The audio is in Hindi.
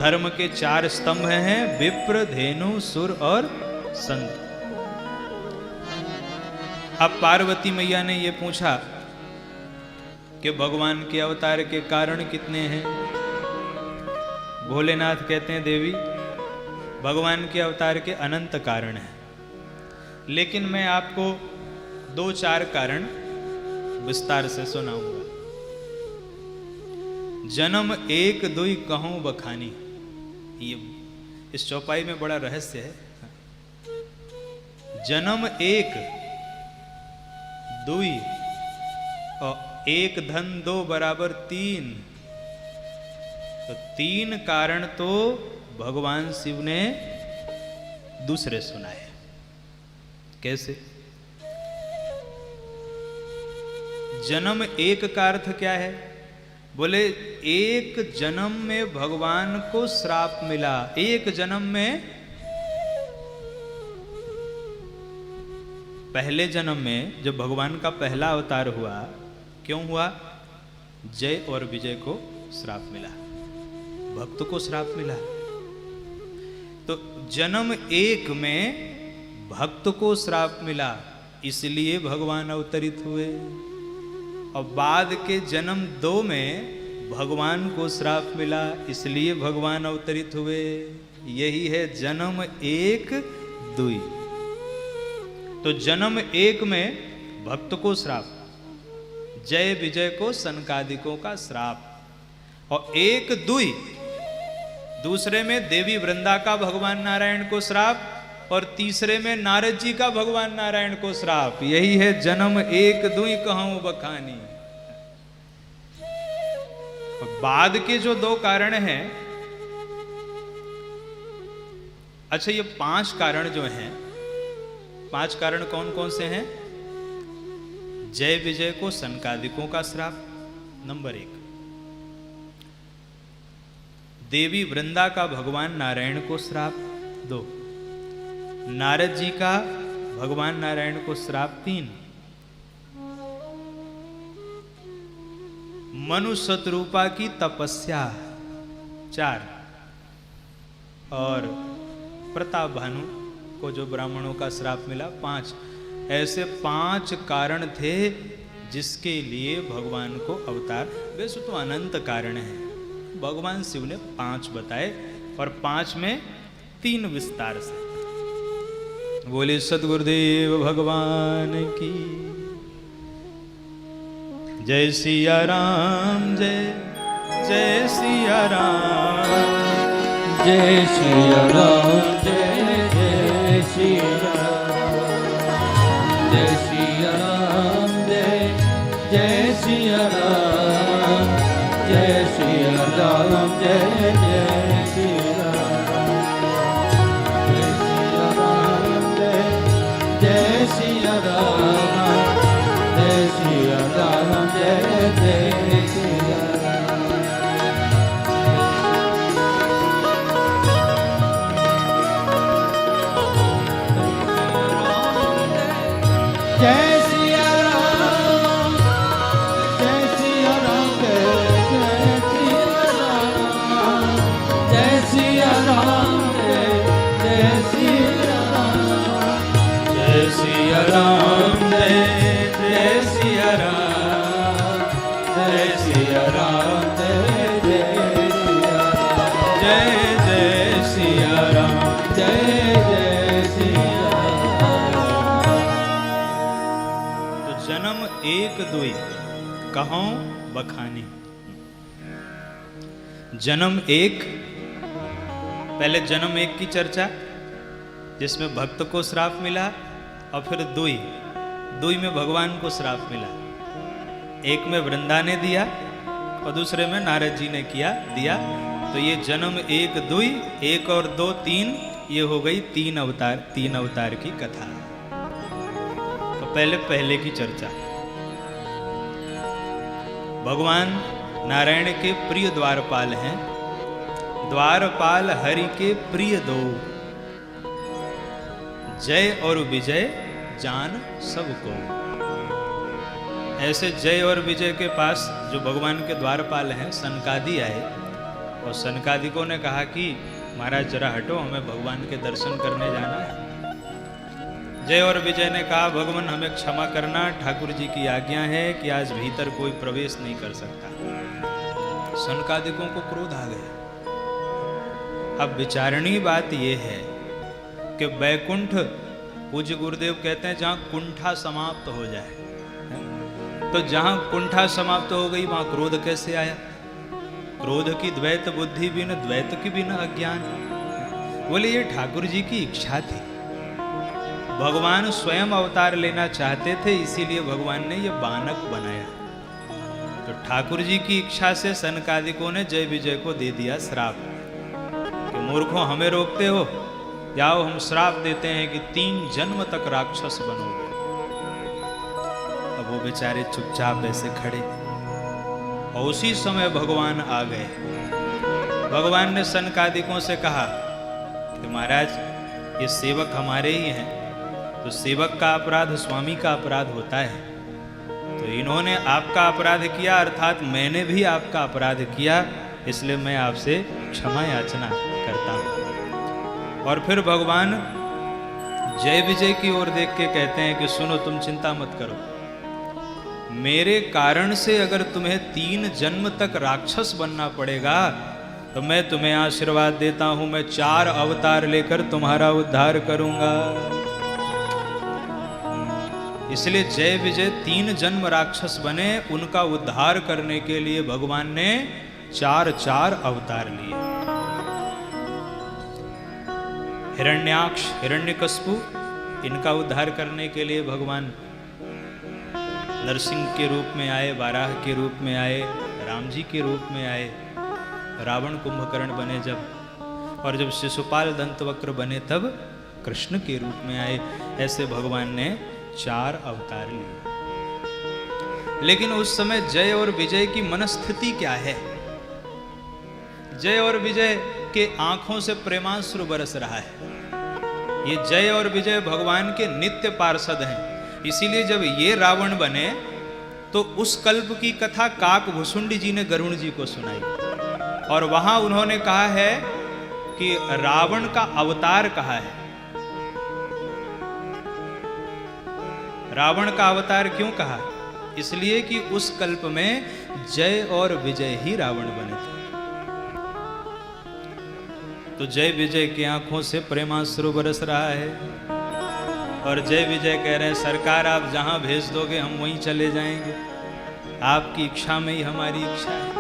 धर्म के चार स्तंभ हैं, विप्र, धेनु, सुर और संत। अब पार्वती मैया ने ये पूछा कि भगवान के अवतार के कारण कितने हैं। भोलेनाथ कहते हैं देवी भगवान के अवतार के अनंत कारण हैं, लेकिन मैं आपको दो चार कारण विस्तार से सुनाऊंगा। जन्म एक दुई कहूं बखानी, ये इस चौपाई में बड़ा रहस्य है। जन्म एक दुई और एक धन दो बराबर तीन, तो तीन कारण तो भगवान शिव ने दूसरे सुनाए। कैसे? जन्म एक का अर्थ क्या है? बोले एक जन्म में भगवान को श्राप मिला। एक जन्म में, पहले जन्म में जब भगवान का पहला अवतार हुआ, क्यों हुआ? जय और विजय को श्राप मिला, भक्त को श्राप मिला। तो जन्म एक में भक्त को श्राप मिला, इसलिए भगवान अवतरित हुए। और बाद के जन्म दो में भगवान को श्राप मिला, इसलिए भगवान अवतरित हुए। यही है जन्म एक दुई। तो जन्म एक में भक्त को श्राप, जय विजय को सनकादिकों का श्राप, और एक दुई दूसरे में देवी वृंदा का भगवान नारायण को श्राप, और तीसरे में नारद जी का भगवान नारायण को श्राप। यही है जन्म एक दुई कहूं बखानी। बाद के जो दो कारण हैं, अच्छा ये पांच कारण जो हैं, पांच कारण कौन कौन से हैं? जय विजय को सनकादिकों का श्राप नंबर एक, देवी वृंदा का भगवान नारायण को श्राप दो, नारद जी का भगवान नारायण को श्राप तीन, मनु शतरूपा की तपस्या चार, और प्रताप भानु को जो ब्राह्मणों का श्राप मिला पांच। ऐसे पांच कारण थे जिसके लिए भगवान को अवतार। वैसे तो अनंत कारण है, भगवान शिव ने पांच बताए और पांच में तीन विस्तार से। बोले सद्गुरुदेव भगवान की जय सिया राम, जय जय सिया राम, जय सिया राम, जय जय सिया राम, जय सिया राम, जय जय सिया राम, जय सिया राम, जय जय सिया राम, जय सिया राम, जय सिया राम, जय जय सिया राम। जय सिया राम, जय सिया राम, जय सिया राम, जय सिया राम, जय सिया राम, जय जय सिया राम, जय सिया राम, जय जय सिया राम। जय जय सिया राम। तो जन्म एक दुई कहूं बखानी। जन्म एक, पहले जन्म एक की चर्चा जिसमें भक्त को श्राप मिला, और फिर दुई, दुई में भगवान को श्राप मिला। एक में वृंदा ने दिया और दूसरे में नारद जी ने दिया। तो ये जन्म एक दुई, एक और दो तीन, ये हो गई तीन अवतार की कथा। तो पहले की चर्चा। भगवान नारायण के प्रिय द्वारपाल हैं। द्वारपाल हरि के प्रिय दो, जय और विजय जान सबको। ऐसे जय और विजय के पास जो भगवान के द्वारपाल हैं, सनकादि आए और सनकादिकों ने कहा कि महाराज जरा हटो, हमें भगवान के दर्शन करने जाना है। जय और विजय ने कहा भगवान हमें क्षमा करना, ठाकुर जी की आज्ञा है कि आज भीतर कोई प्रवेश नहीं कर सकता। सनकादिकों को क्रोध आ गया। अब विचारणीय बात यह है कि वैकुंठ, पूज्य गुरुदेव कहते हैं जहां कुंठा समाप्त हो जाए, तो जहां कुंठा समाप्त हो गई वहां क्रोध कैसे आया? क्रोध की द्वैत बुद्धि बिन, द्वैत की बिन अज्ञान। बोले ये ठाकुर जी की इच्छा थी, भगवान स्वयं अवतार लेना चाहते थे, इसीलिए भगवान ने ये बानक बनाया। तो ठाकुर जी की इच्छा से सनकादिकों ने जय विजय को दे दिया श्राप कि मूर्खों हमें रोकते हो, जाओ हम श्राप देते हैं कि 3 जन्म तक राक्षस बनोगे। अब वो बेचारे चुपचाप ऐसे खड़े, और उसी समय भगवान आ गए। भगवान ने सनकादिकों से कहा कि महाराज ये सेवक हमारे ही हैं, तो सेवक का अपराध स्वामी का अपराध होता है, तो इन्होंने आपका अपराध किया, अर्थात मैंने भी आपका अपराध किया, इसलिए मैं आपसे क्षमा याचना करता हूं। और फिर भगवान जय विजय की ओर देख के कहते हैं कि सुनो, तुम चिंता मत करो, मेरे कारण से अगर तुम्हें 3 जन्म तक राक्षस बनना पड़ेगा तो मैं तुम्हें आशीर्वाद देता हूं, मैं 4 अवतार लेकर तुम्हारा उद्धार करूंगा। इसलिए जय विजय 3 जन्म राक्षस बने, उनका उद्धार करने के लिए भगवान ने 4 अवतार लिए। हिरण्याक्ष, हिरण्यकश्यपु, इनका उद्धार करने के लिए भगवान नरसिंह के रूप में आए, वाराह के रूप में आए, राम जी के रूप में आए, रावण कुंभकर्ण बने जब, और जब शिशुपाल दंतवक्र बने तब कृष्ण के रूप में आए। ऐसे भगवान ने 4 अवतार लिए। लेकिन उस समय जय और विजय की मनस्थिति क्या है? जय और विजय के आंखों से प्रेमाश्रु बरस रहा है। ये जय और विजय भगवान के नित्य पार्षद हैं, इसीलिए जब ये रावण बने तो उस कल्प की कथा काकभुसुंडी जी ने गरुड़ जी को सुनाई, और वहां उन्होंने कहा है कि रावण का अवतार कहा है। रावण का अवतार क्यों कहा? इसलिए कि उस कल्प में जय और विजय ही रावण बने थे। तो जय विजय की आंखों से प्रेमाश्रु बरस रहा है, और जय विजय कह रहे हैं सरकार आप जहां भेज दोगे हम वहीं चले जाएंगे, आपकी इच्छा में ही हमारी इच्छा है।